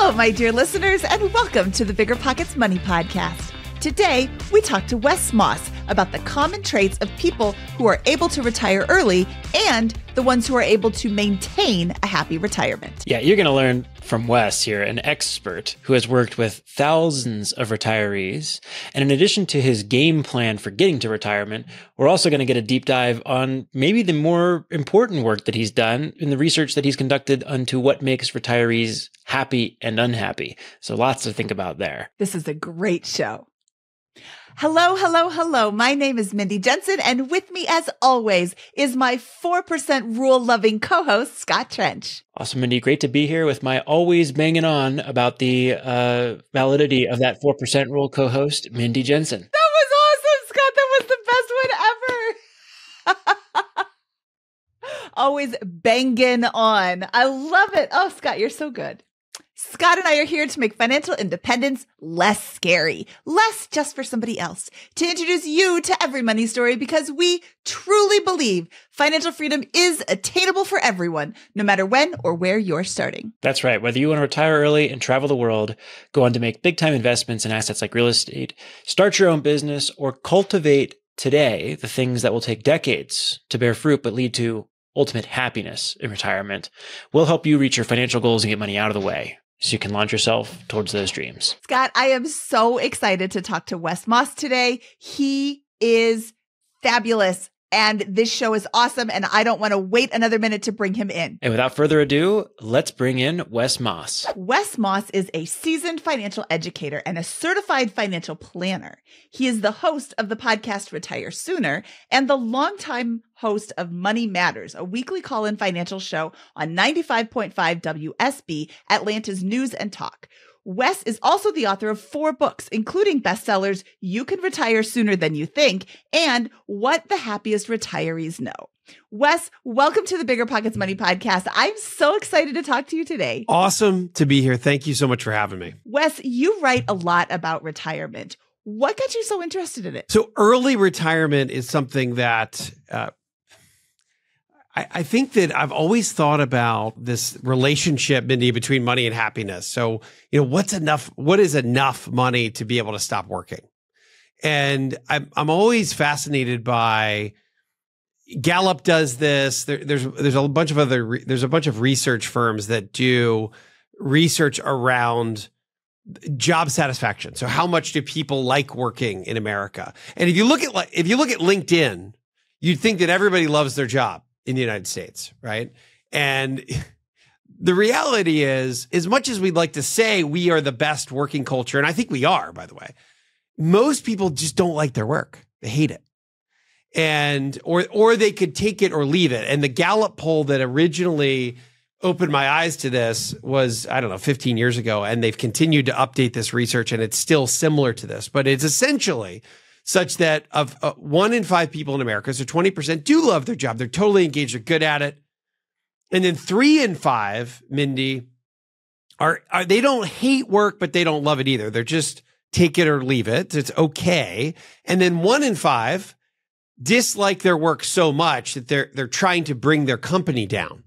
Hello, my dear listeners, and welcome to the BiggerPockets Money Podcast. Today, we talk to Wes Moss about the common traits of people who are able to retire early and the ones who are able to maintain a happy retirement. Yeah, you're going to learn from Wes here, an expert who has worked with thousands of retirees. And in addition to his game plan for getting to retirement, we're also going to get a deep dive on maybe the more important work that he's done in the research that he's conducted onto what makes retirees happy and unhappy. So lots to think about there. This is a great show. Hello, hello, hello. My name is Mindy Jensen, and with me, as always, is my 4% rule-loving co-host, Scott Trench. Awesome, Mindy. Great to be here with my always banging on about the validity of that 4% rule co-host, Mindy Jensen. That was awesome, Scott. That was the best one ever. Always banging on. I love it. Oh, Scott, you're so good. Scott and I are here to make financial independence less scary, less just for somebody else, to introduce you to every money story because we truly believe financial freedom is attainable for everyone, no matter when or where you're starting. That's right. Whether you want to retire early and travel the world, go on to make big-time investments in assets like real estate, start your own business, or cultivate today the things that will take decades to bear fruit but lead to ultimate happiness in retirement, we'll help you reach your financial goals and get money out of the way, so you can launch yourself towards those dreams. Scott, I am so excited to talk to Wes Moss today. He is fabulous, and this show is awesome, and I don't want to wait another minute to bring him in. And without further ado, let's bring in Wes Moss. Wes Moss is a seasoned financial educator and a certified financial planner. He is the host of the podcast Retire Sooner and the longtime host of Money Matters, a weekly call-in financial show on 95.5 WSB, Atlanta's News and Talk. Wes is also the author of 4 books, including bestsellers You Can Retire Sooner Than You Think and What the Happiest Retirees Know. Wes, welcome to the BiggerPockets Money Podcast. I'm so excited to talk to you today. Awesome to be here. Thank you so much for having me. Wes, you write a lot about retirement. What got you so interested in it? So early retirement is something that I think that I've always thought about this relationship, Mindy, between money and happiness. So, what is enough money to be able to stop working? And I'm always fascinated by Gallup does this. There's a bunch of research firms that do research around job satisfaction. So how much do people like working in America? And if you look at LinkedIn, you'd think that everybody loves their job in the United States, right? And the reality is, as much as we'd like to say we are the best working culture, and I think we are, by the way, most people just don't like their work. They hate it. And, or they could take it or leave it. And the Gallup poll that originally opened my eyes to this was, 15 years ago. And they've continued to update this research, and it's still similar to this, but it's essentially such that of 1 in 5 people in America, so 20% do love their job. They're totally engaged. They're good at it. And then 3 in 5, Mindy, are they don't hate work, but they don't love it either. They're just take it or leave it. It's okay. And then 1 in 5 dislike their work so much that they're trying to bring their company down.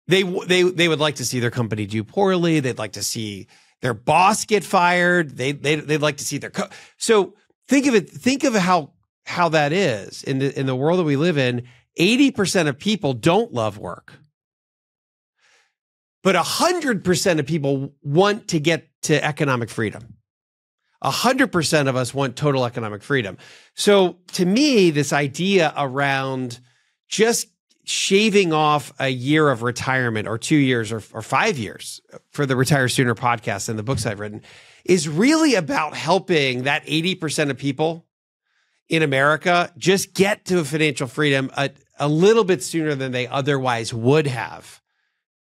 They would like to see their company do poorly. They'd like to see their boss get fired. They'd like to see their so think of it. Think of how that is in the world that we live in. 80% of people don't love work, but 100% of people want to get to economic freedom. 100% of us want total economic freedom. So to me, this idea around just shaving off a year of retirement or 2 years or 5 years for the Retire Sooner podcast and the books I've written is really about helping that 80% of people in America just get to financial freedom a little bit sooner than they otherwise would have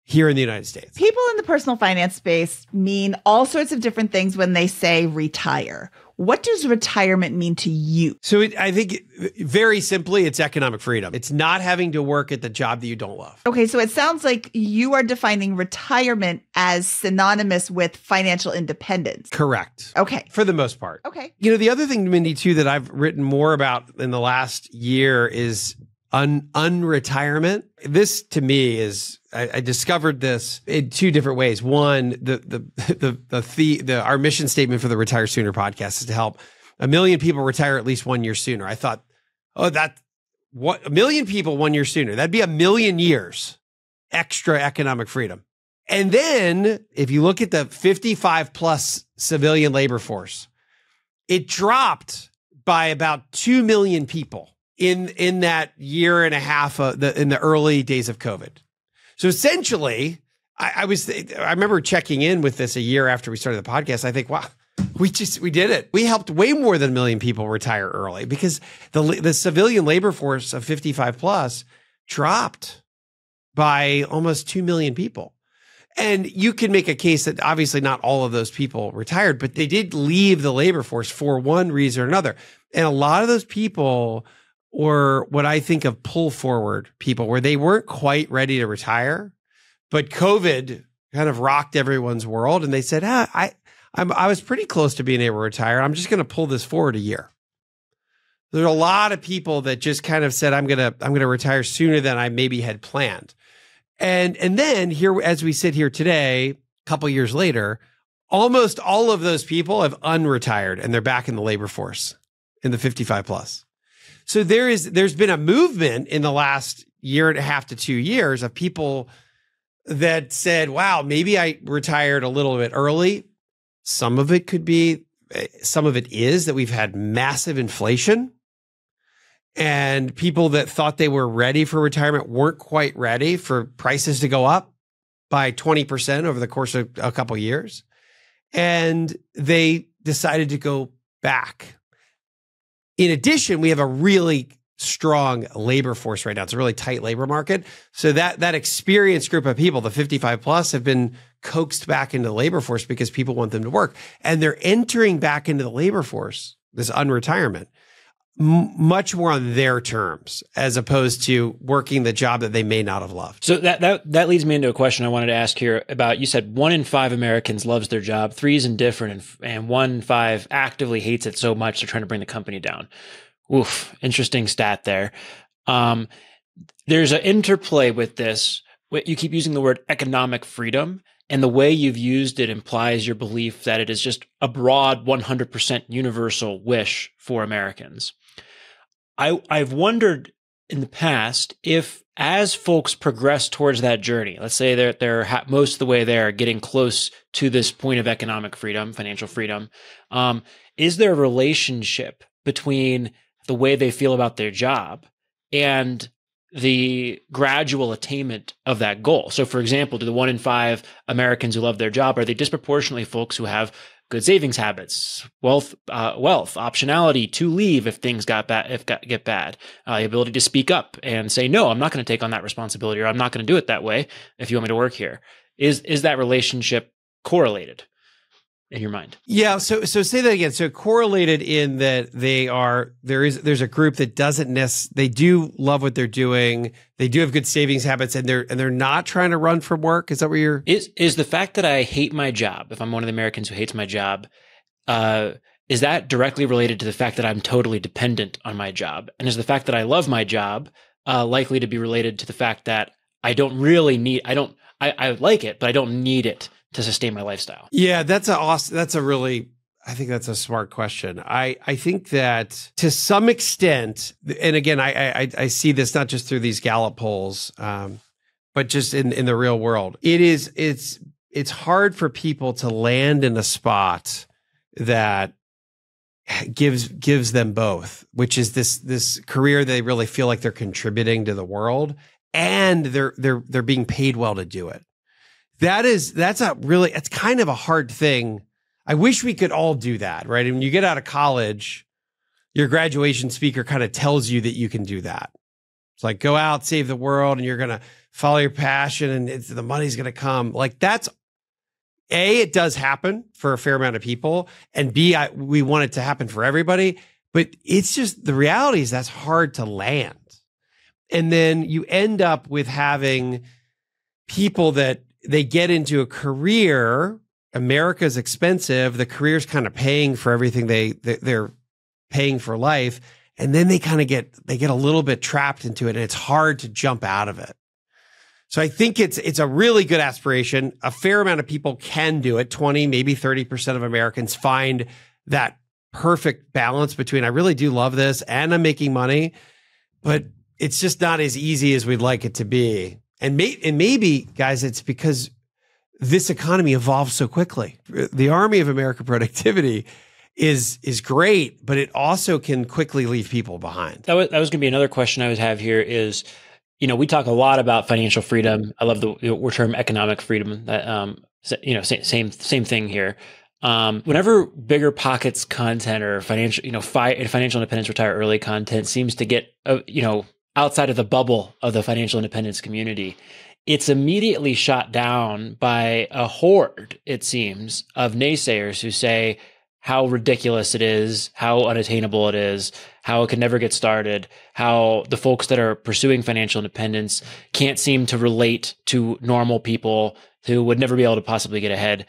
here in the United States. People in the personal finance space mean all sorts of different things when they say retire. What does retirement mean to you? So I think very simply, it's economic freedom. It's not having to work at the job that you don't love. Okay, so it sounds like you are defining retirement as synonymous with financial independence. Correct. Okay. For the most part. Okay. The other thing, Mindy, too, that I've written more about in the last year is unretirement. This to me is, I discovered this in two different ways. One, our mission statement for the Retire Sooner podcast is to help 1 million people retire at least 1 year sooner. I thought, what 1 million people 1 year sooner, that'd be 1 million years extra economic freedom. And then if you look at the 55 plus civilian labor force, it dropped by about 2 million people in that year and a half in the early days of COVID. So essentially, I remember checking in with this a year after we started the podcast. I think, wow, we did it. We helped way more than 1 million people retire early because the civilian labor force of 55 plus dropped by almost 2 million people. And you can make a case that obviously not all of those people retired, but they did leave the labor force for one reason or another. And a lot of those people were what I think of pull forward people, where they weren't quite ready to retire, but COVID kind of rocked everyone's world. And they said, I was pretty close to being able to retire. I'm just going to pull this forward a year. There are a lot of people that just kind of said, I'm going to retire sooner than I maybe had planned. And then here, as we sit here today, a couple years later, almost all of those people have unretired and they're back in the labor force in the 55 plus. So there's been a movement in the last year and a half to 2 years of people that said, wow, maybe I retired a little bit early. Some of it is that we've had massive inflation, and people that thought they were ready for retirement weren't quite ready for prices to go up by 20% over the course of a couple of years. And they decided to go back. In addition, we have a really strong labor force right now. It's a really tight labor market. So that experienced group of people, the 55 plus, have been coaxed back into the labor force because people want them to work. And they're entering back into the labor force, this unretirement, much more on their terms, as opposed to working the job that they may not have loved. So that leads me into a question I wanted to ask here about, you said 1 in 5 Americans loves their job, 3 is indifferent, and 1 in 5 actively hates it so much they're trying to bring the company down. Oof, interesting stat there. There's an interplay with this. You keep using the word economic freedom, and the way you've used it implies your belief that it is just a broad 100% universal wish for Americans. I've wondered in the past if, as folks progress towards that journey, let's say they're most of the way there, getting close to this point of economic freedom, financial freedom, is there a relationship between the way they feel about their job and the gradual attainment of that goal? So, for example, do the 1 in 5 Americans who love their job, are they disproportionately folks who have good savings habits, wealth, optionality to leave if things get bad, the ability to speak up and say, no, I'm not going to take on that responsibility, or I'm not going to do it that way if you want me to work here? Is that relationship correlated in your mind? Yeah. So say that again. So correlated in that there's a group that they do love what they're doing. They do have good savings habits, and they're not trying to run from work. Is that what you're? Is the fact that I hate my job, if I'm one of the Americans who hates my job, is that directly related to the fact that I'm totally dependent on my job? And is the fact that I love my job likely to be related to the fact that I don't really need, I like it, but I don't need it to sustain my lifestyle? Yeah, I think that's a smart question. I think that to some extent, and again, I see this not just through these Gallup polls, but just in the real world. It's hard for people to land in a spot that gives them both, which is this career they really feel like they're contributing to the world, and they're being paid well to do it. It's kind of a hard thing. I wish we could all do that, right? And when you get out of college, your graduation speaker kind of tells you that you can do that. It's like, go out, save the world, and you're going to follow your passion, and the money's going to come. Like, that's A, it does happen for a fair amount of people, and B, we want it to happen for everybody. But it's just, the reality is that's hard to land. And then you end up with having people that they get into a career. America's expensive. The career's kind of paying for everything they're paying for life. And then they get a little bit trapped into it, and it's hard to jump out of it. So I think it's a really good aspiration. A fair amount of people can do it. 20, maybe 30% of Americans find that perfect balance between I really do love this and I'm making money, but it's just not as easy as we'd like it to be. And maybe, guys, it's because this economy evolves so quickly. The Army of American Productivity is great, but it also can quickly leave people behind. That was going to be another question I would have here is, we talk a lot about financial freedom. I love the term economic freedom. That same thing here. Whenever BiggerPockets content or financial independence, retire early content seems to get outside of the bubble of the financial independence community, it's immediately shot down by a horde, it seems, of naysayers who say how ridiculous it is, how unattainable it is, how it can never get started, how the folks that are pursuing financial independence can't seem to relate to normal people who would never be able to possibly get ahead.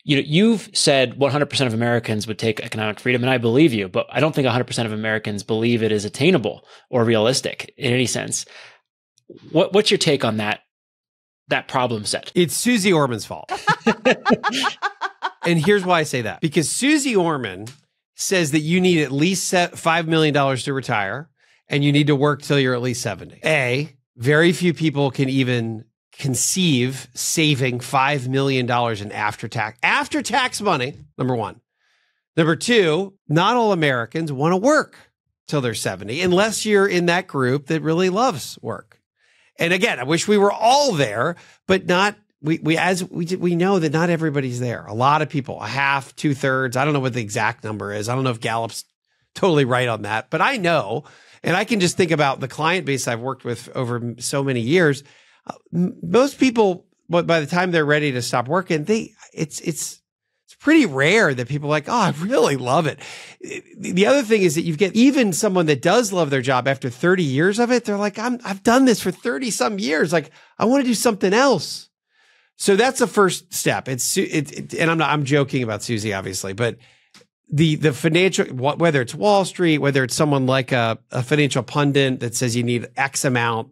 You've said 100% of Americans would take economic freedom, and I believe you, but I don't think 100% of Americans believe it is attainable or realistic in any sense. What's your take on that problem set? It's Susie Orman's fault. And here's why I say that. Because Susie Orman says that you need at least $5 million to retire, and you need to work till you're at least 70. Very few people can even conceive saving $5 million in after-tax money, number one. Number two, not all Americans want to work till they're 70, unless you're in that group that really loves work. And again, I wish we were all there, but not. We know that not everybody's there. A lot of people, a half, 2/3. I don't know what the exact number is. I don't know if Gallup's totally right on that, but I know, and I can just think about the client base I've worked with over so many years. Most people, by the time they're ready to stop working, it's pretty rare that people are like, oh, I really love it. The other thing is that you get even someone that does love their job after 30 years of it. They're like, I've done this for 30 some years. Like, I want to do something else. So that's the first step. And I'm joking about Susie, obviously, but the financial, whether it's Wall Street, whether it's someone like a financial pundit that says you need X amount,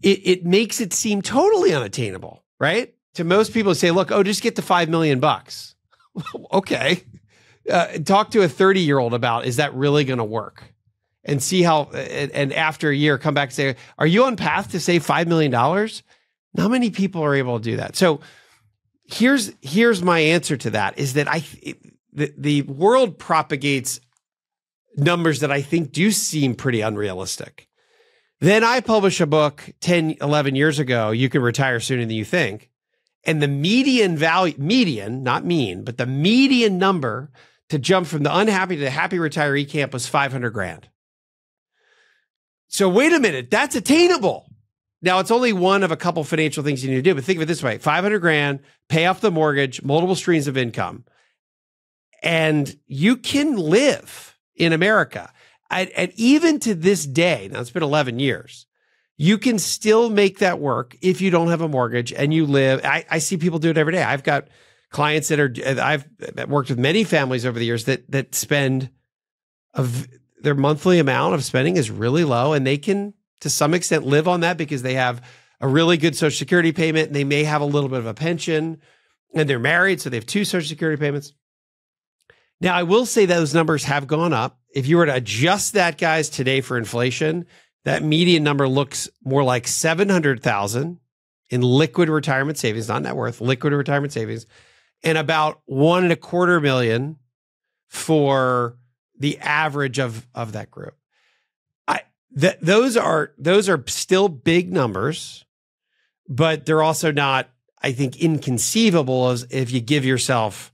it makes it seem totally unattainable, right? To most people say, look, just get to $5 million. Okay. Talk to a 30-year-old about, is that really going to work? And see how, and after a year, come back and say, are you on path to save $5 million? Not many people are able to do that. So here's my answer to that is that the world propagates numbers that I think do seem pretty unrealistic. Then I publish a book 10, 11 years ago, You Can Retire Sooner Than You Think. And the median, not mean, but the median number to jump from the unhappy to the happy retiree camp was $500,000. So wait a minute, that's attainable. Now, it's only one of a couple financial things you need to do, but think of it this way: $500,000, pay off the mortgage, multiple streams of income, and you can live in America. And even to this day, now it's been 11 years, you can still make that work if you don't have a mortgage and you live. I see people do it every day. I've got clients I've worked with many families over the years that spend their monthly amount of spending is really low, and they can, to some extent, live on that because they have a really good Social Security payment, and they may have a little bit of a pension, and they're married, so they have 2 Social Security payments. Now, I will say those numbers have gone up. If you were to adjust that, guys, today for inflation, that median number looks more like $700,000 in liquid retirement savings, not net worth, liquid retirement savings, and about $1.25 million for the average of that group. Those are still big numbers, but they're also not, I think, inconceivable as if you give yourself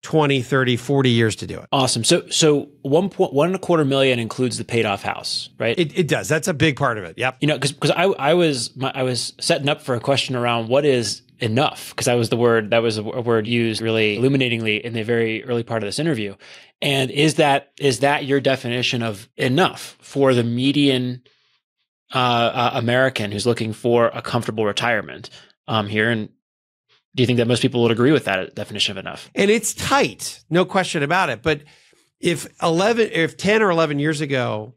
20, 30, 40 years to do it. Awesome. So $1.25 million includes the paid off house, right? It does. That's a big part of it. Yep. Because I was setting up for a question around what is enough, because that was a word used really illuminatingly in the very early part of this interview. And is that your definition of enough for the median American who's looking for a comfortable retirement here? And do you think that most people would agree with that definition of enough? And it's tight, no question about it. But If 10 or 11 years ago,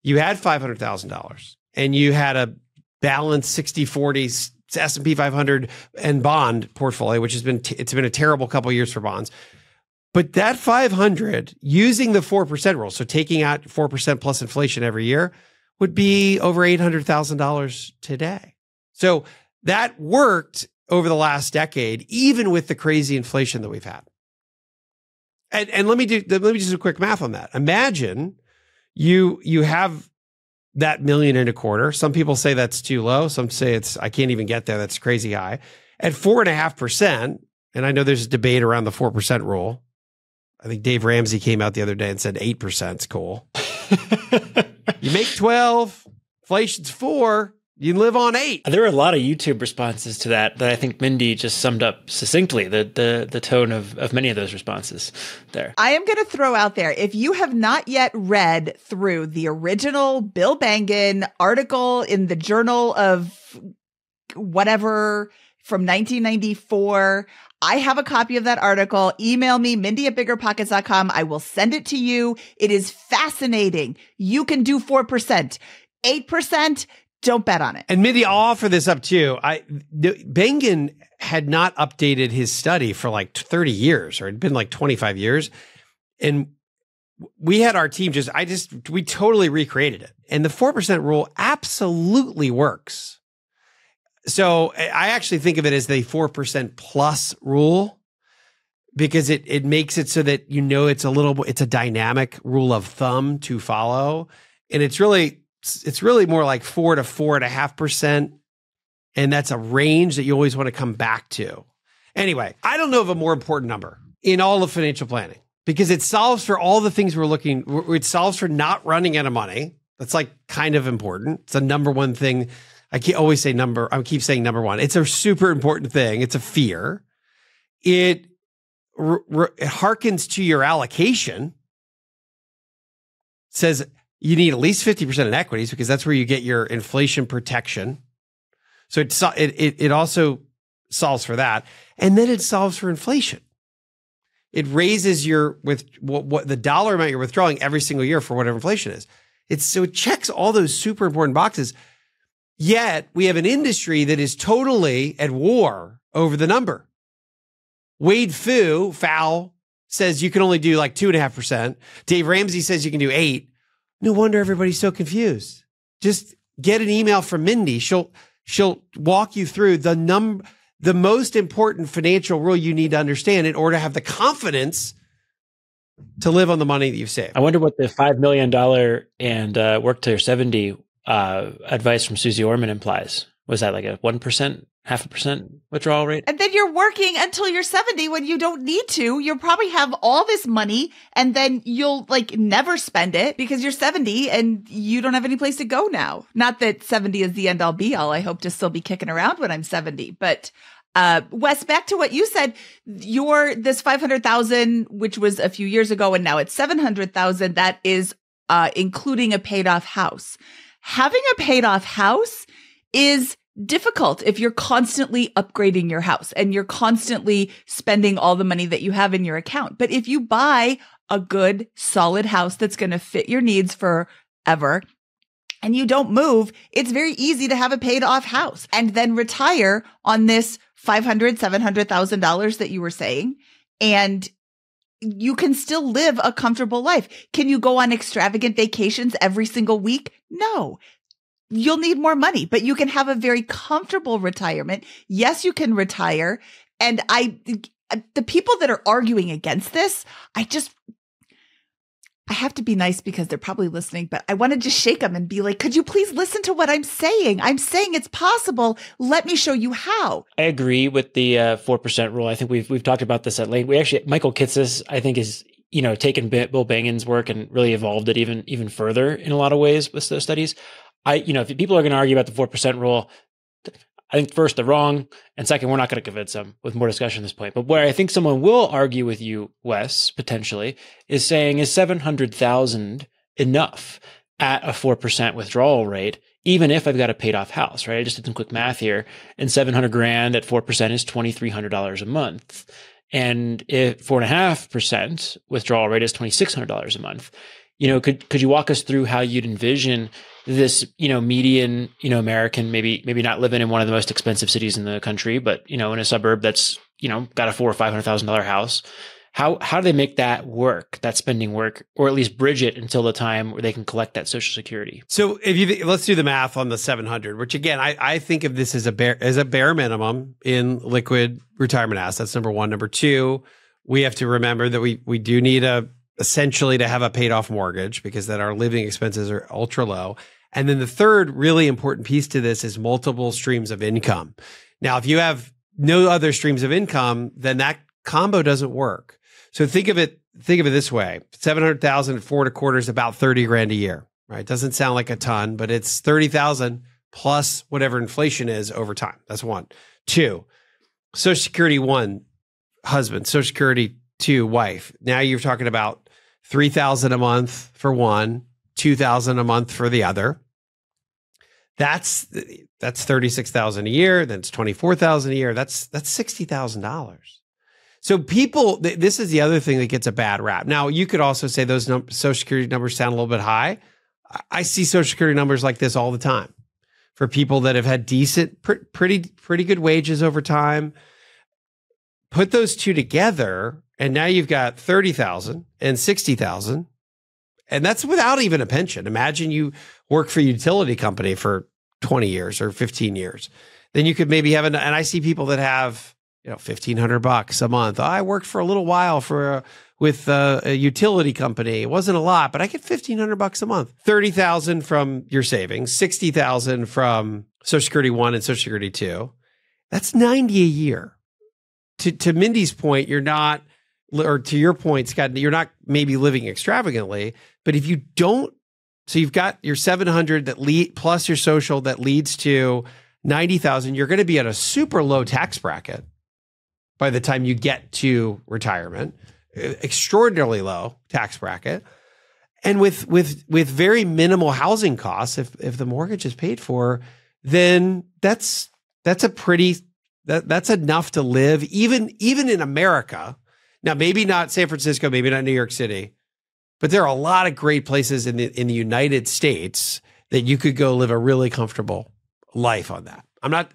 you had $500,000 and you had a balanced 60-40 S&P 500 and bond portfolio, which it's been a terrible couple of years for bonds. But that 500 using the 4% rule, so taking out 4% plus inflation every year, would be over $800,000 today. So that worked over the last decade, even with the crazy inflation that we've had. And let me do some quick math on that. Imagine you have that $1.25 million. Some people say that's too low. Some say I can't even get there. That's crazy high. At 4.5%, and I know there's a debate around the 4% rule. I think Dave Ramsey came out the other day and said 8% is cool. You make 12, inflation's 4, you live on 8. There were a lot of YouTube responses to that I think Mindy just summed up succinctly, the tone of many of those responses there. I am going to throw out there, if you have not yet read through the original Bill Bengen article in the Journal of whatever from 1994, I have a copy of that article. Email me, Mindy@BiggerPockets.com. I will send it to you. It is fascinating. You can do 4%. 8%, don't bet on it. And Mindy, I'll offer this up too. Bengen had not updated his study for like 30 years, or it'd been like 25 years. And we had our team we totally recreated it. And the 4% rule absolutely works. So I actually think of it as the 4% plus rule, because it makes it so that, it's a dynamic rule of thumb to follow. And it's really more like 4 to 4.5%. And that's a range that you always want to come back to. Anyway, I don't know of a more important number in all of financial planning, because it solves for all the things it solves for not running out of money. That's like kind of important. It's the number one thing. I keep saying number one. It's a super important thing. It's a fear. It harkens to your allocation. It says you need at least 50% in equities, because that's where you get your inflation protection. So it also solves for that. And then it solves for inflation. It raises what the dollar amount you're withdrawing every single year for whatever inflation is. So it checks all those super important boxes. Yet we have an industry that is totally at war over the number. Wade Fowl says you can only do like 2.5%. Dave Ramsey says you can do 8%. No wonder everybody's so confused. Just get an email from Mindy. She'll walk you through the most important financial rule you need to understand in order to have the confidence to live on the money that you've saved. I wonder what the $5 million and work till you're 70 advice from Susie Orman implies. Was that like a 1%, 0.5% withdrawal rate? And then you're working until you're 70 when you don't need to. You'll probably have all this money, and then you'll never spend it because you're 70 and you don't have any place to go now. Not that 70 is the end all be all. I hope to still be kicking around when I'm 70. But Wes, back to what you said, this 500,000, which was a few years ago, and now it's 700,000. That is including a paid off house. Having a paid off house is difficult if you're constantly upgrading your house and you're constantly spending all the money that you have in your account. But if you buy a good, solid house that's going to fit your needs forever and you don't move, it's very easy to have a paid off house and then retire on this $500,000, $700,000 that you were saying. And you can still live a comfortable life. Can you go on extravagant vacations every single week? No. You'll need more money, but you can have a very comfortable retirement. Yes, you can retire. And the people that are arguing against this, I have to be nice because they're probably listening, but I want to just shake them and be like, could you please listen to what I'm saying? I'm saying it's possible. Let me show you how. I agree with the 4% rule. I think we've talked about this at length. Michael Kitces, I think, is taken Bill Bengen's work and really evolved it even further in a lot of ways with those studies. If people are going to argue about the 4% rule, I think first they're wrong, and second, we're not going to convince them with more discussion at this point. But where I think someone will argue with you, Wes, potentially, is saying, is 700,000 enough at a 4% withdrawal rate, even if I've got a paid off house, right? I just did some quick math here, and $700,000 at 4% is $2,300 a month. And if 4.5% withdrawal rate is $2,600 a month, could you walk us through how you'd envision this, median, American, maybe not living in one of the most expensive cities in the country, but, in a suburb that's, got a $400,000 or $500,000 house. How do they make that work, that spending work, or at least bridge it until the time where they can collect that Social Security? So let's do the math on the 700, which again, I think of this as a bare minimum in liquid retirement assets. Number one. Number two, we have to remember that we do need essentially to have a paid off mortgage because that our living expenses are ultra low. And then the third really important piece to this is multiple streams of income. Now, if you have no other streams of income, then that combo doesn't work. So think of it this way: 700,000 at 4.25 is about 30 grand a year, right? Doesn't sound like a ton, but it's 30,000 plus whatever inflation is over time. That's one. Two, Social Security, one, husband, Social Security, two, wife. Now you're talking about 3,000 a month for one, 2,000 a month for the other. That's 36,000 a year. Then it's 24,000 a year. That's $60,000. So this is the other thing that gets a bad rap. Now, you could also say those Social Security numbers sound a little bit high. I see Social Security numbers like this all the time for people that have had decent, pretty good wages over time. Put those two together, and now you've got 30,000 and 60,000, and that's without even a pension. Imagine you work for a utility company for 20 years or 15 years. Then you could maybe have and I see people that have $1,500 a month. I worked for a little while with a utility company. It wasn't a lot, but I get $1,500 a month. 30,000 from your savings, 60,000 from Social Security 1 and Social Security 2. That's 90 a year. To Mindy's point, you're not, or to your point, Scott, you're not maybe living extravagantly, but if you don't, so you've got your 700 that plus your social that leads to 90,000, you're going to be at a super low tax bracket by the time you get to retirement, extraordinarily low tax bracket. And with very minimal housing costs, if the mortgage is paid for, then that's enough to live even in America. Now, maybe not San Francisco, maybe not New York City, but there are a lot of great places in the United States that you could go live a really comfortable life on that. I'm not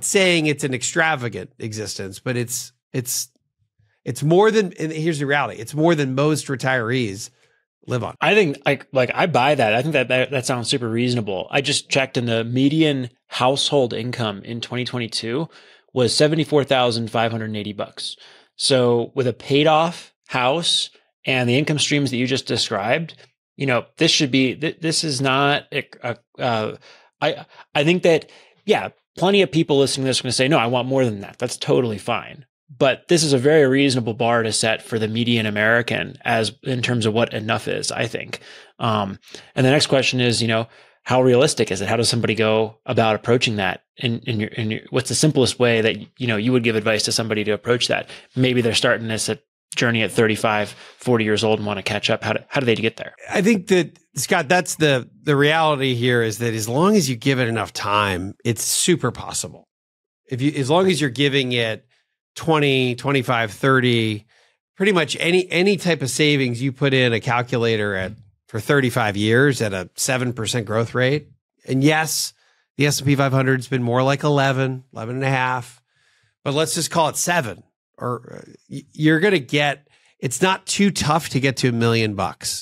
saying it's an extravagant existence, but it's more than, and here's the reality, it's more than most retirees live on. I think I buy that. I think that sounds super reasonable. I just checked, and the median household income in 2022 was $74,580. So with a paid off house and the income streams that you just described, this is not I think that, yeah, plenty of people listening to this are going to say, no, I want more than that. That's totally fine. But this is a very reasonable bar to set for the median American as in terms of what enough is, I think. And the next question is, how realistic is it? How does somebody go about approaching that? What's the simplest way that, you would give advice to somebody to approach that? Maybe they're starting this journey at 35, 40 years old and want to catch up. How do they get there? I think that, Scott, that's the reality here is that as long as you give it enough time, it's super possible. As long as you're giving it 20, 25, 30, pretty much any type of savings you put in a calculator for 35 years at a 7% growth rate. And yes, the S&P 500 has been more like 11 and a half, but let's just call it 7. Or you're going to get, it's not too tough to get to $1 million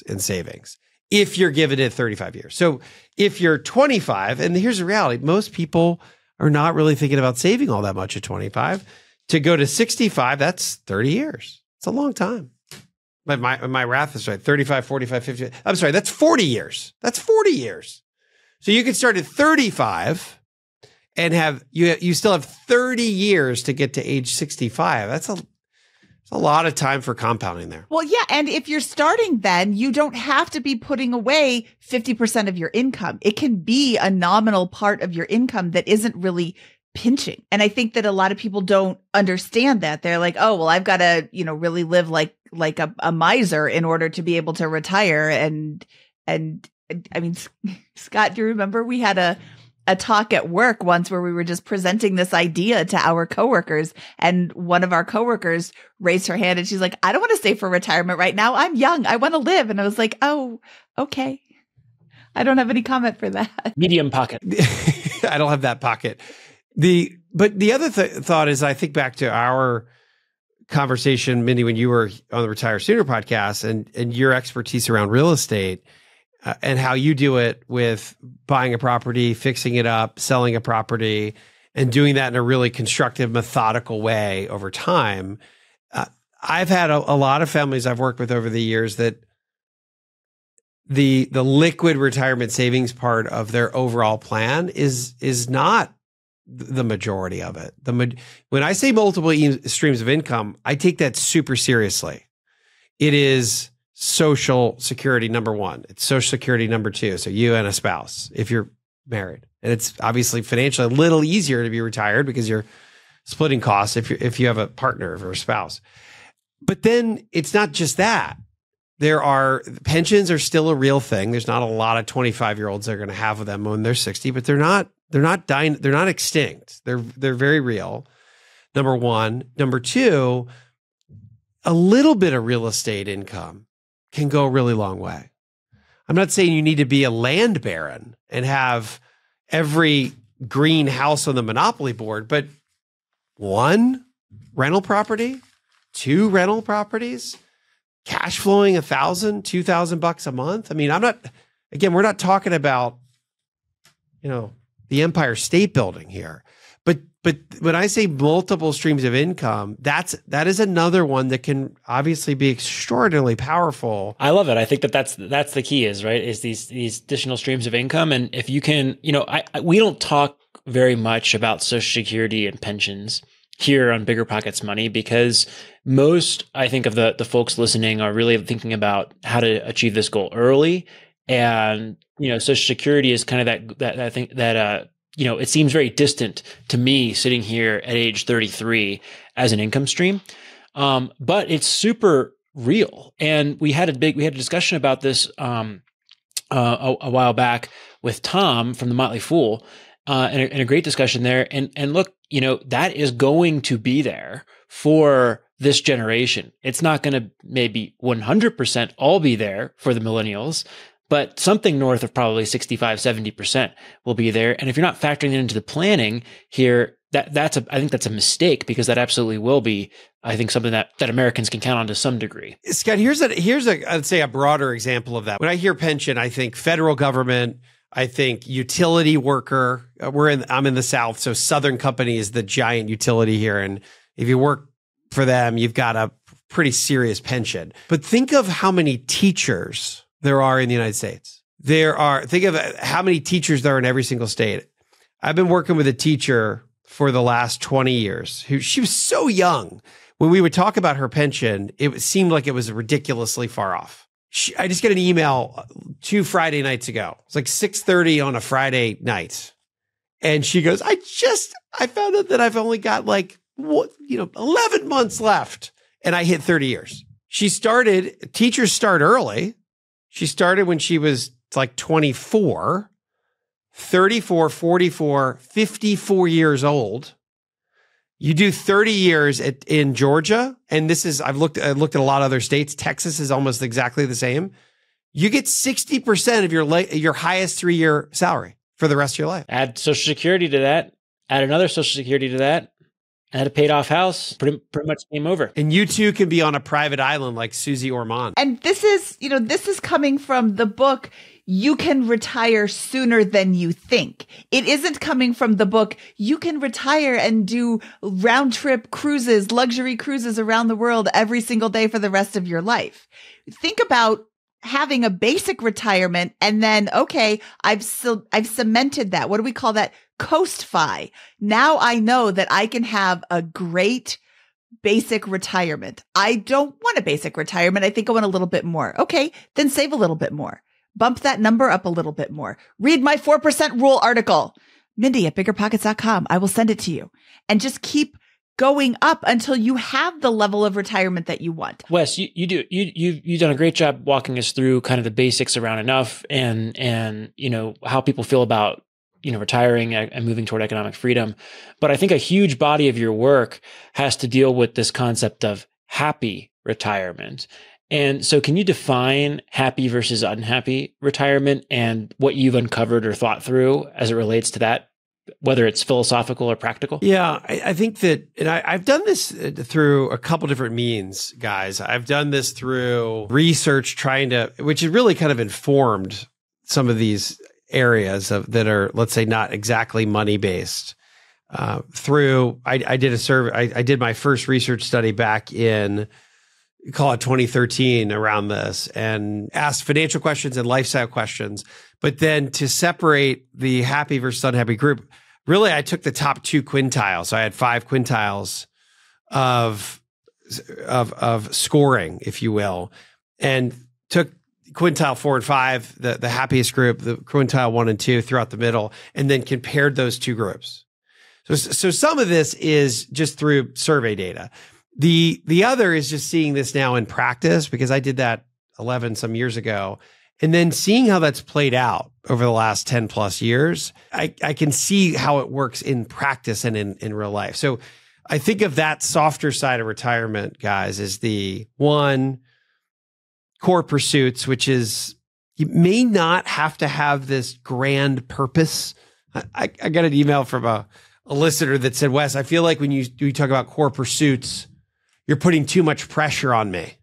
in savings if you're given it 35 years. So if you're 25, and here's the reality, most people are not really thinking about saving all that much at 25. To go to 65, that's 30 years. It's a long time. My math is right. 35, 45, 50. I'm sorry, that's 40 years. That's 40 years. So you can start at 35 and you still have 30 years to get to age 65. That's a lot of time for compounding there. Well, yeah. And if you're starting then, you don't have to be putting away 50% of your income. It can be a nominal part of your income that isn't really pinching. And I think that a lot of people don't understand that. They're like, oh, well, I've got to, really live like a miser in order to be able to retire. And I mean, Scott, do you remember we had a a talk at work once where we were just presenting this idea to our coworkers, and one of our coworkers raised her hand and she's like, I don't want to save for retirement right now. I'm young. I want to live. And I was like, oh, okay. I don't have any comment for that. Medium pocket. I don't have that pocket. But the other thought is, I think back to our conversation, Mindy, when you were on the Retire Sooner podcast and your expertise around real estate, and how you do it with buying a property, fixing it up, selling a property, and doing that in a really constructive, methodical way over time. I've had a lot of families I've worked with over the years that the liquid retirement savings part of their overall plan is not the majority of it. When I say multiple streams of income, I take that super seriously. It is Social Security number one. It's Social Security number two. So you and a spouse, if you're married, and it's obviously financially a little easier to be retired because you're splitting costs if you have a partner or a spouse. But then it's not just that. Pensions are still a real thing. There's not a lot of 25-year-olds that are going to have them when they're 60, but they're not dying. They're not extinct. They're very real. Number one. Number two, a little bit of real estate income can go a really long way. I'm not saying you need to be a land baron and have every green house on the monopoly board, but one rental property, two rental properties, cash flowing $1,000, $2,000 a month. I mean, we're not talking about, the Empire State Building here, but when I say multiple streams of income, that is another one that can obviously be extraordinarily powerful. I love it. I think that's the key is these additional streams of income. And if you can, we don't talk very much about Social Security and pensions here on BiggerPockets Money because most, I think, of the folks listening are really thinking about how to achieve this goal early. And, Social Security is kind of that thing that, it seems very distant to me sitting here at age 33 as an income stream. But it's super real. And we had a discussion about this a while back with Tom from the Motley Fool, and a great discussion there. And look, that is going to be there for this generation. It's not going to maybe 100% all be there for the millennials, but something north of probably 65, 70% will be there. And if you're not factoring it into the planning here, I think that's a mistake because that absolutely will be, I think, something that Americans can count on to some degree. Scott, here's I'd say a broader example of that. When I hear pension, I think federal government, I think utility worker. I'm in the South, so Southern Company is the giant utility here. And if you work for them, you've got a pretty serious pension. But think of how many teachers there are in the United States. Think of how many teachers there are in every single state. I've been working with a teacher for the last 20 years she was so young. When we would talk about her pension, it seemed like it was ridiculously far off. I just get an email 2 Friday nights ago. It's like 6:30 on a Friday night. And she goes, I found out that I've only got 11 months left. And I hit 30 years. Teachers start early. She started when she was like 24, 34, 44, 54 years old. You do 30 years in Georgia, and I've looked at a lot of other states. Texas is almost exactly the same. You get 60% of your highest 3-year salary for the rest of your life. Add Social Security to that. Add another Social Security to that. Add a paid off house. Pretty much game over. And you too can be on a private island like Susie Orman. And this is coming from the book, You Can Retire Sooner Than You Think. It isn't coming from the book, You Can Retire and do round trip cruises, luxury cruises around the world every single day for the rest of your life. Think about having a basic retirement and then, okay, I've cemented that. What do we call that? Coast-fi. Now I know that I can have a great basic retirement. I don't want a basic retirement. I think I want a little bit more. Okay, then save a little bit more. Bump that number up a little bit more. Read my 4% rule article. Mindy at BiggerPockets.com. I will send it to you. And just keep going up until you have the level of retirement that you want. Wes, you've done a great job walking us through kind of the basics around enough and how people feel about retiring and moving toward economic freedom. But I think a huge body of your work has to deal with this concept of happy retirement. And so can you define happy versus unhappy retirement and what you've uncovered or thought through as it relates to that, whether it's philosophical or practical? Yeah, I think that, and I've done this through a couple different means, guys. I've done this through research which has really kind of informed some of these areas that are, let's say, not exactly money-based. I did a survey. I did my first research study back in, call it 2013, around this, and asked financial questions and lifestyle questions. But then to separate the happy versus unhappy group, really, I took the top 2 quintiles. So I had 5 quintiles of scoring, if you will, and took quintile 4 and 5, the happiest group, the quintile 1 and 2 throughout the middle, and then compared those 2 groups. So some of this is just through survey data. The other is just seeing this now in practice, because I did that 11 some years ago, and then seeing how that's played out over the last 10 plus years. I can see how it works in practice and in real life. So I think of that softer side of retirement, guys, as the one, core pursuits, which is, you may not have to have this grand purpose. I got an email from a listener that said, Wes, I feel like when you talk about core pursuits, you're putting too much pressure on me.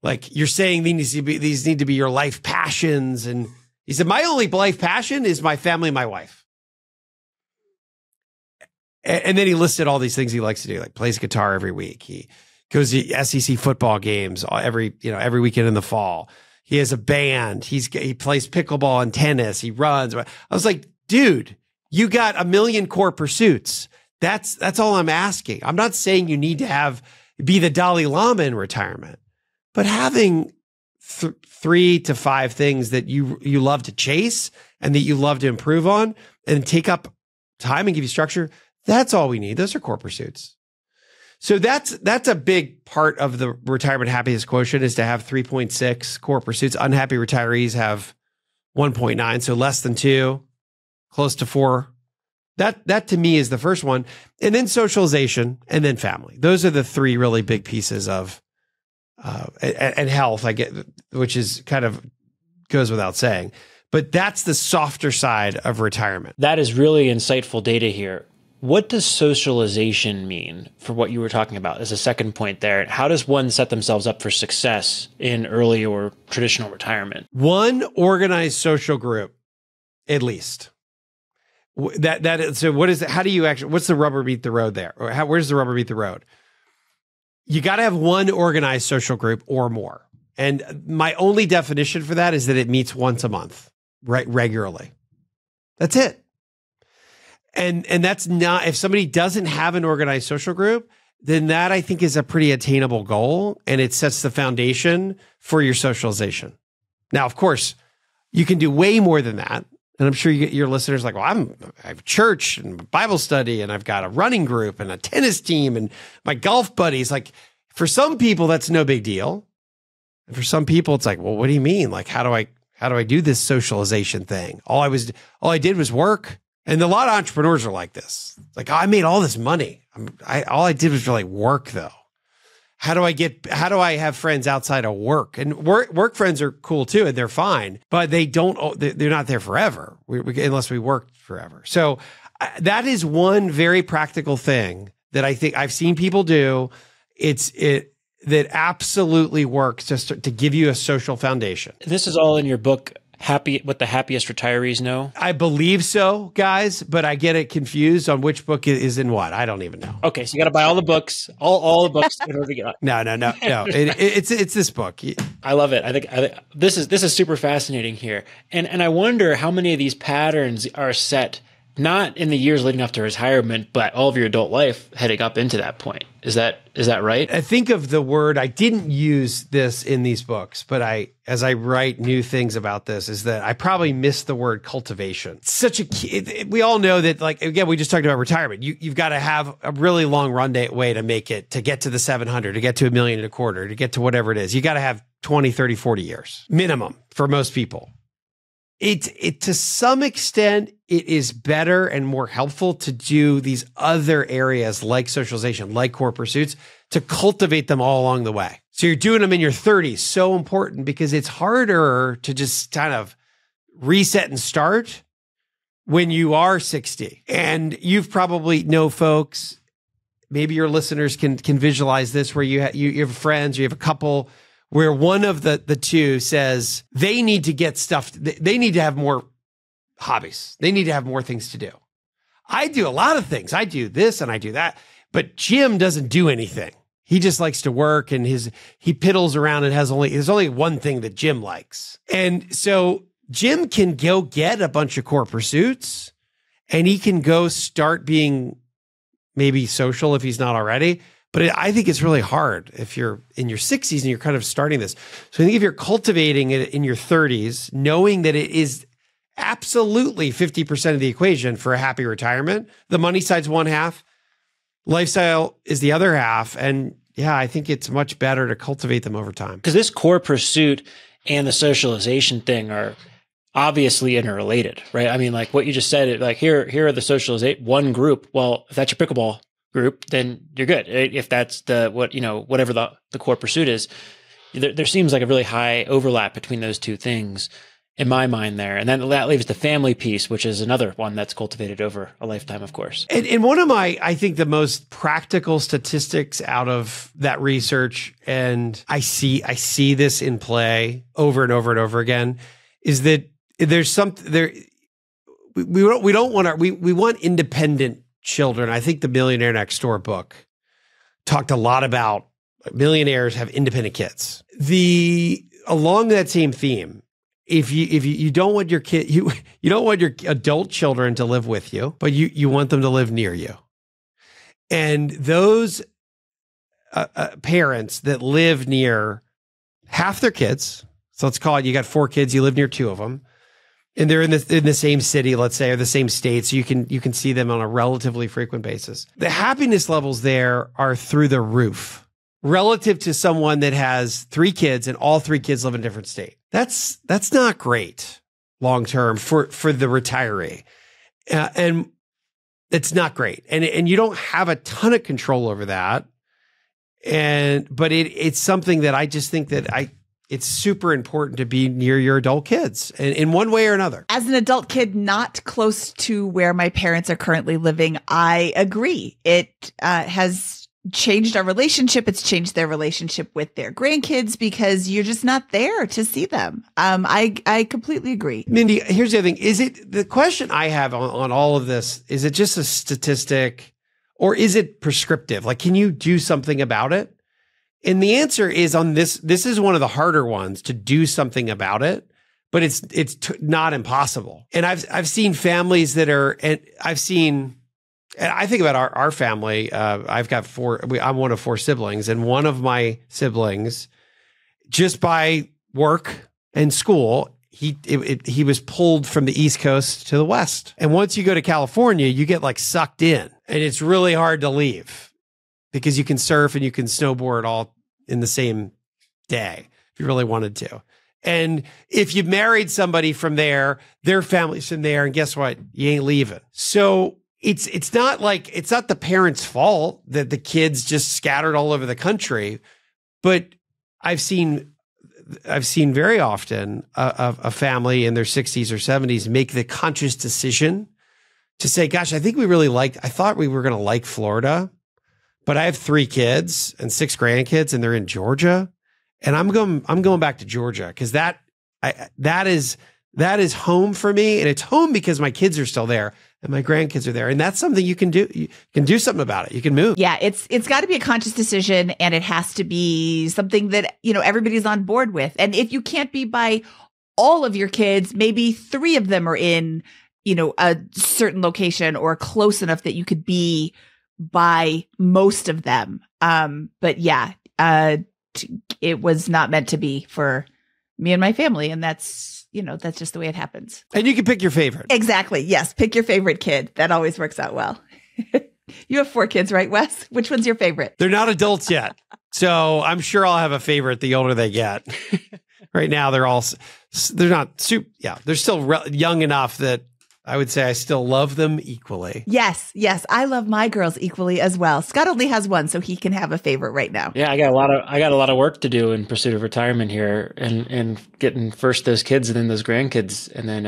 Like, you're saying these need to be your life passions. And he said, my only life passion is my family and my wife. And then he listed all these things he likes to do, like plays guitar every week. He goes to SEC football games every weekend in the fall. He has a band. He plays pickleball and tennis. He runs. I was like, dude, you got a million core pursuits. That's all I'm asking. I'm not saying you need to be the Dalai Lama in retirement, but having 3 to 5 things that you love to chase and that you love to improve on and take up time and give you structure, that's all we need. Those are core pursuits. So that's a big part of the retirement happiness quotient, is to have 3.6 core pursuits. Unhappy retirees have 1.9, so less than 2, close to 4. That to me is the first one. And then socialization, and then family. Those are the 3 really big pieces of and health, I get, which is kind of goes without saying. But that's the softer side of retirement. That is really insightful data here. What does socialization mean for what you were talking about as a second point there? How does one set themselves up for success in early or traditional retirement? One organized social group, at least. So what is it? How do you actually, what's the rubber meet the road there? Or where does the rubber meet the road? You got to have one organized social group or more. And my only definition for that is that it meets once a month, right? Regularly. That's it. And that's not, if somebody doesn't have an organized social group, then that I think is a pretty attainable goal, and it sets the foundation for your socialization. Now, of course, you can do way more than that. And I'm sure your listeners are like, well, I have church and Bible study, and I've got a running group and a tennis team and my golf buddies. Like, for some people, that's no big deal. And for some people, it's like, well, what do you mean? Like, how do I do this socialization thing? All I did was work. And a lot of entrepreneurs are like this. Like, oh, I made all this money. All I did was really work, though. How do I have friends outside of work? And work friends are cool too, and they're fine, but they're not there forever unless we work forever. So that is one very practical thing that I think I've seen people do. That absolutely works to give you a social foundation. This is all in your book, What the Happiest Retirees Know? I believe so, guys, but I get it confused on which book is in what. I don't even know. Okay, so you got to buy all the books, all the books in order to get. No. It's this book. I love it. I think this is super fascinating here, and I wonder how many of these patterns are set not in the years leading up to retirement, but all of your adult life heading up into that point. Is that right? I think of the word, I didn't use this in these books, but as I write new things about this, is that I probably missed the word cultivation. It's such a key. We all know that, like, again, we just talked about retirement. You've got to have a really long way to make it, to get to the 700, to get to $1.25 million, to get to whatever it is. You got to have 20, 30, 40 years minimum for most people. it to some extent, it is better and more helpful to do these other areas like socialization, like core pursuits, to cultivate them all along the way. So you're doing them in your 30s, so important because it's harder to just kind of reset and start when you are 60. And you've probably know folks, maybe your listeners can visualize this, where you have friends, you have a couple where one of the two says they need to get stuff, they need to have more hobbies. They need to have more things to do. I do a lot of things. I do this and I do that, but Jim doesn't do anything. He just likes to work and he piddles around and there's only one thing that Jim likes. And so Jim can go get a bunch of core pursuits and he can go start being maybe social if he's not already. But I think it's really hard if you're in your 60s and you're kind of starting this. So I think if you're cultivating it in your 30s, knowing that it is absolutely 50% of the equation for a happy retirement, the money side's one half, lifestyle is the other half. And yeah, I think it's much better to cultivate them over time. Because this core pursuit and the socialization thing are obviously interrelated, right? I mean, like what you just said, like here are the socialization, one group. Well, if that's your pickleball group, then you're good. If that's whatever the core pursuit is, there seems like a really high overlap between those two things in my mind there. And then that leaves the family piece, which is another one that's cultivated over a lifetime, of course. And one of I think the most practical statistics out of that research, and I see this in play over and over and over again, is that there's something there. We want independent children. I think the Millionaire Next Door book talked a lot about millionaires have independent kids. Along that same theme, if you don't want your kid, you don't want your adult children to live with you, but you want them to live near you. And those parents that live near half their kids, so let's call it, you got 4 kids, you live near 2 of them, and they're in the same city, let's say, or the same state, so you can see them on a relatively frequent basis. The happiness levels there are through the roof relative to someone that has 3 kids and all 3 kids live in a different state. That's not great long term for the retiree, and it's not great. And you don't have a ton of control over that. But it's something that I just think that it's super important to be near your adult kids in one way or another. As an adult kid, not close to where my parents are currently living, I agree. It has changed our relationship. It's changed their relationship with their grandkids because you're just not there to see them. I completely agree. Mindy, here's the other thing. The question I have on all of this, is it just a statistic or is it prescriptive? Like, can you do something about it? And the answer is on this is one of the harder ones to do something about it, but it's not impossible. And I've seen families that are, and I think about our family. I've got 4, I'm one of 4 siblings, and one of my siblings, just by work and school, he was pulled from the East Coast to the West. And once you go to California, you get like sucked in, and it's really hard to leave because you can surf and you can snowboard all in the same day if you really wanted to. And if you married somebody from there, their family's from there, and guess what? You ain't leaving. So it's not the parents' fault that the kids just scattered all over the country, but I've seen very often a family in their 60s or 70s make the conscious decision to say, gosh, I thought we were going to like Florida, but I have 3 kids and 6 grandkids and they're in Georgia, and I'm going back to Georgia because that is home for me, and it's home because my kids are still there and my grandkids are there, and that's something you can do. You can do something about it. You can move. Yeah, it's got to be a conscious decision, and it has to be something that everybody's on board with. And if you can't be by all of your kids, maybe 3 of them are in a certain location or close enough that you could be by most of them. But yeah, it was not meant to be for me and my family, and that's just the way it happens. And you can pick your favorite. Exactly. Yes. Pick your favorite kid. That always works out well. You have 4 kids, right, Wes? Which one's your favorite? They're not adults yet, so I'm sure I'll have a favorite the older they get. right now they're not super, they're still young enough that I would say I still love them equally. Yes. I love my girls equally as well. Scott only has one, so he can have a favorite right now. Yeah, I got a lot of work to do in pursuit of retirement here, and getting first those kids and then those grandkids, and then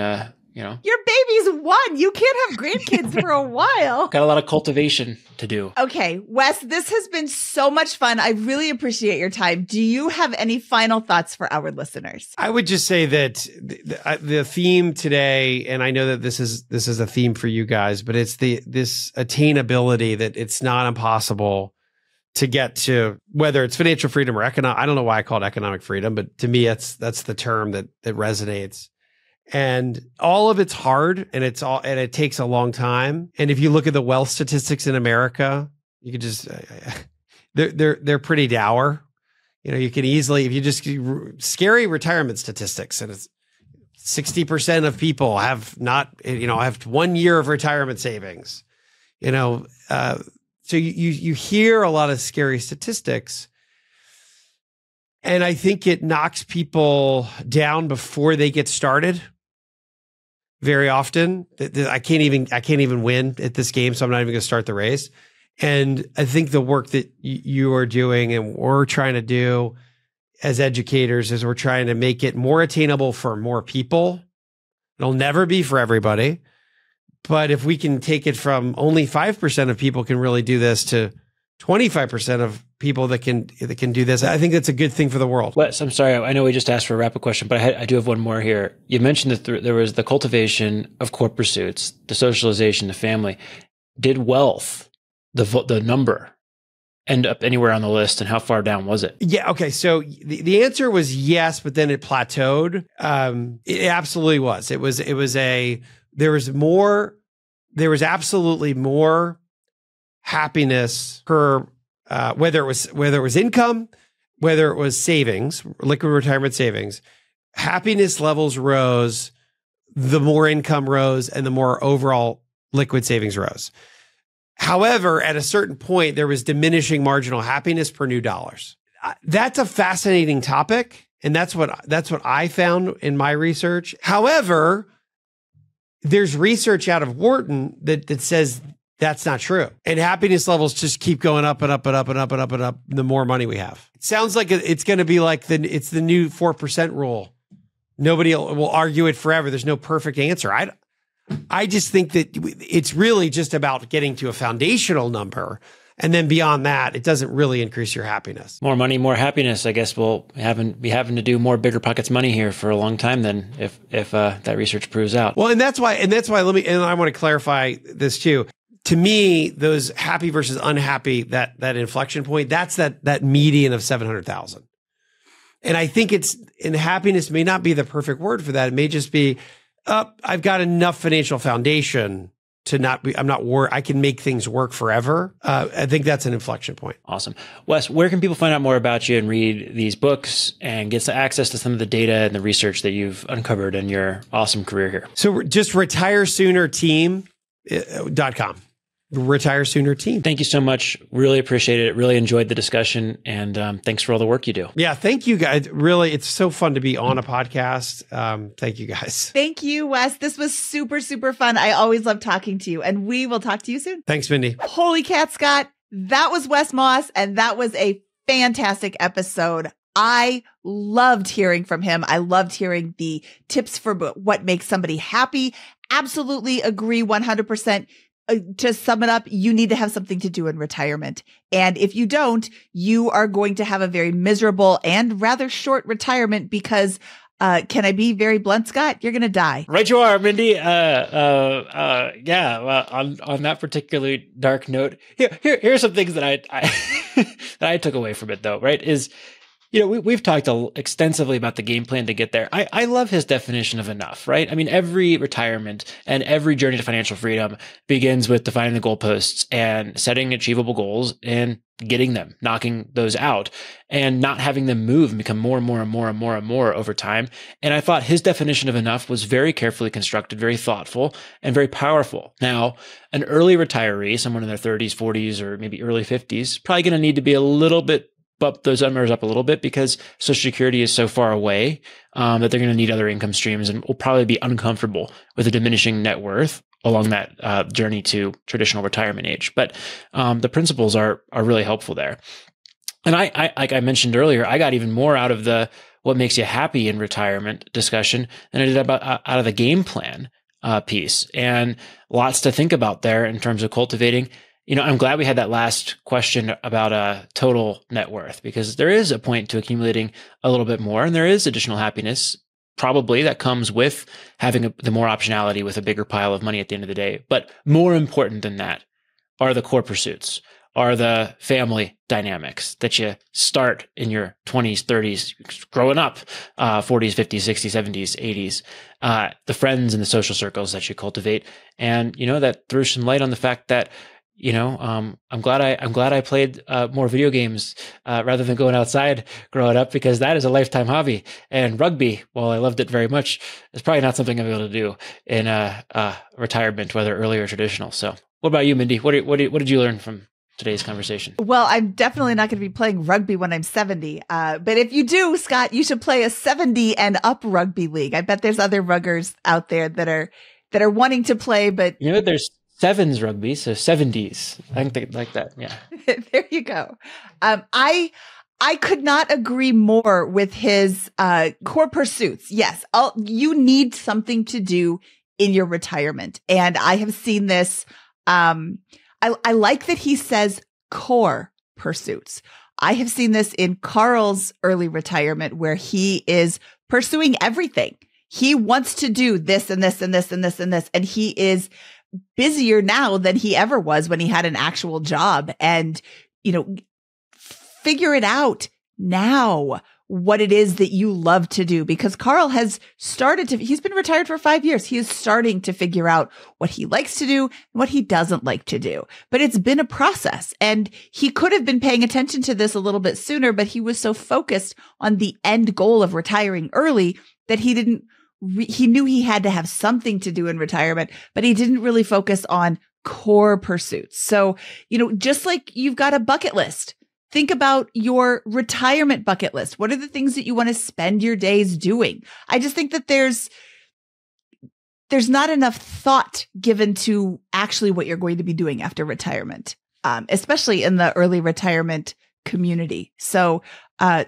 Your baby's one. You can't have grandkids for a while. got a lot of cultivation to do. Okay, Wes, this has been so much fun. I really appreciate your time. Do you have any final thoughts for our listeners? I would just say that the theme today, and I know that this is a theme for you guys, but it's this attainability that it's not impossible to get to, whether it's financial freedom or economic. I don't know why I call it economic freedom, but to me, that's the term that resonates. And all of it's hard, and it takes a long time. And if you look at the wealth statistics in America, you could just they're pretty dour. You can easily, if you just scary retirement statistics, and it's 60% of people have have 1 year of retirement savings. So you hear a lot of scary statistics. And I think it knocks people down before they get started. Very often, I can't even win at this game, so I'm not even going to start the race. And I think the work that you are doing and we're trying to do as educators is we're trying to make it more attainable for more people. It'll never be for everybody, but if we can take it from only 5% of people can really do this to 25% of people that can do this, I think that's a good thing for the world. Wes, I'm sorry. I know we just asked for a rapid question, but I do have one more here. You mentioned that there was the cultivation of core pursuits, the socialization, the family. Did wealth, the number, end up anywhere on the list, and how far down was it? Yeah. Okay. So the answer was yes, but then it plateaued. It absolutely was. There was absolutely more happiness per whether it was income, whether it was savings, liquid retirement savings. Happiness levels rose, the more income rose, and the more overall liquid savings rose. However, at a certain point, there was diminishing marginal happiness per new dollars. That's a fascinating topic, and that's what I found in my research. However, there's research out of Wharton that says that's not true. And happiness levels just keep going up and up and up and up and up and up the more money we have. It sounds like it's going to be like it's the new 4% rule. Nobody will argue it forever. There's no perfect answer. I just think that it's really just about getting to a foundational number. And then beyond that, it doesn't really increase your happiness. More money, more happiness. I guess we'll be having to do more BiggerPockets money here for a long time then if that research proves out. Well, and that's why I want to clarify this too. To me, those happy versus unhappy, that inflection point, that's that median of 700,000. And I think happiness may not be the perfect word for that. It may just be, I've got enough financial foundation to not be, I can make things work forever. I think that's an inflection point. Awesome. Wes, where can people find out more about you and read these books and get access to some of the data and the research that you've uncovered in your awesome career here? So just retiresoonerteam.com. Retire Sooner Team. Thank you so much. Really appreciate it. Really enjoyed the discussion. And thanks for all the work you do. Yeah, thank you guys. Really, it's so fun to be on a podcast. Thank you guys. Thank you, Wes. This was super, super fun. I always love talking to you, and we will talk to you soon. Thanks, Mindy. Holy cat, Scott. That was Wes Moss, and that was a fantastic episode. I loved hearing from him. I loved hearing the tips for what makes somebody happy. Absolutely agree 100%. To sum it up, you need to have something to do in retirement. And if you don't, you are going to have a very miserable and rather short retirement because, can I be very blunt, Scott? You're going to die. Right you are, Mindy. Yeah, on that particularly dark note, here's some things that I that I took away from it though, right? Is, we've talked extensively about the game plan to get there. I love his definition of enough, right? I mean, every retirement and every journey to financial freedom begins with defining the goalposts and setting achievable goals and getting them, knocking those out and not having them move and become more and more and more and more and more over time. And I thought his definition of enough was very carefully constructed, very thoughtful, and very powerful. Now, an early retiree, someone in their 30s, 40s, or maybe early 50s, probably going to need to be a little bit bump those numbers up a little bit because Social Security is so far away that they're going to need other income streams and will probably be uncomfortable with a diminishing net worth along that journey to traditional retirement age. But the principles are really helpful there. And I like I mentioned earlier, I got even more out of the what makes you happy in retirement discussion than I did out of the game plan piece. And lots to think about there in terms of cultivating. I'm glad we had that last question about total net worth, because there is a point to accumulating a little bit more, and there is additional happiness probably that comes with having the more optionality with a bigger pile of money at the end of the day. But more important than that are the core pursuits, are the family dynamics that you start in your 20s, 30s, growing up, 40s, 50s, 60s, 70s, 80s, the friends and the social circles that you cultivate. And, that threw some light on the fact that I'm glad I played more video games rather than going outside growing up, because that is a lifetime hobby. And rugby, while I loved it very much, is probably not something I'm able to do in retirement, whether early or traditional. So, what about you, Mindy? What did you learn from today's conversation? Well, I'm definitely not going to be playing rugby when I'm 70. But if you do, Scott, you should play a 70 and up rugby league. I bet there's other ruggers out there that are wanting to play, but there's sevens rugby, so 70s. I think they like that. Yeah. There you go. I could not agree more with his core pursuits. Yes, you need something to do in your retirement. And I have seen this. I like that he says core pursuits. I have seen this in Carl's early retirement, where he is pursuing everything. He wants to do this and this and this and this and this. And he is busier now than he ever was when he had an actual job. And, figure it out now what it is that you love to do, because Carl has he's been retired for 5 years. He is starting to figure out what he likes to do and what he doesn't like to do. But it's been a process, and he could have been paying attention to this a little bit sooner, but he was so focused on the end goal of retiring early that he knew he had to have something to do in retirement, but he didn't really focus on core pursuits. So, just like you've got a bucket list, think about your retirement bucket list. What are the things that you want to spend your days doing? I just think that there's not enough thought given to actually what you're going to be doing after retirement, especially in the early retirement community. So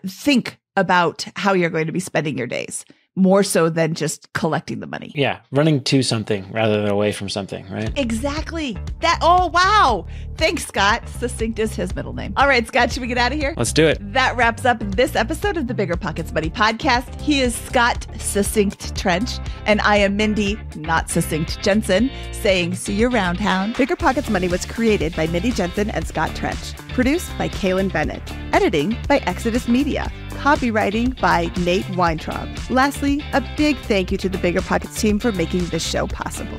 think about how you're going to be spending your days, more so than just collecting the money. Yeah. Running to something rather than away from something, right? Exactly. Oh, wow. Thanks, Scott. Succinct is his middle name. All right, Scott, should we get out of here? Let's do it. That wraps up this episode of the BiggerPockets Money Podcast. He is Scott Succinct Trench, and I am Mindy, not Succinct Jensen, saying see you around town. BiggerPockets Money was created by Mindy Jensen and Scott Trench. Produced by Kaylin Bennett. Editing by Exodus Media. Copywriting by Nate Weintraub. Lastly, a big thank you to the BiggerPockets team for making this show possible.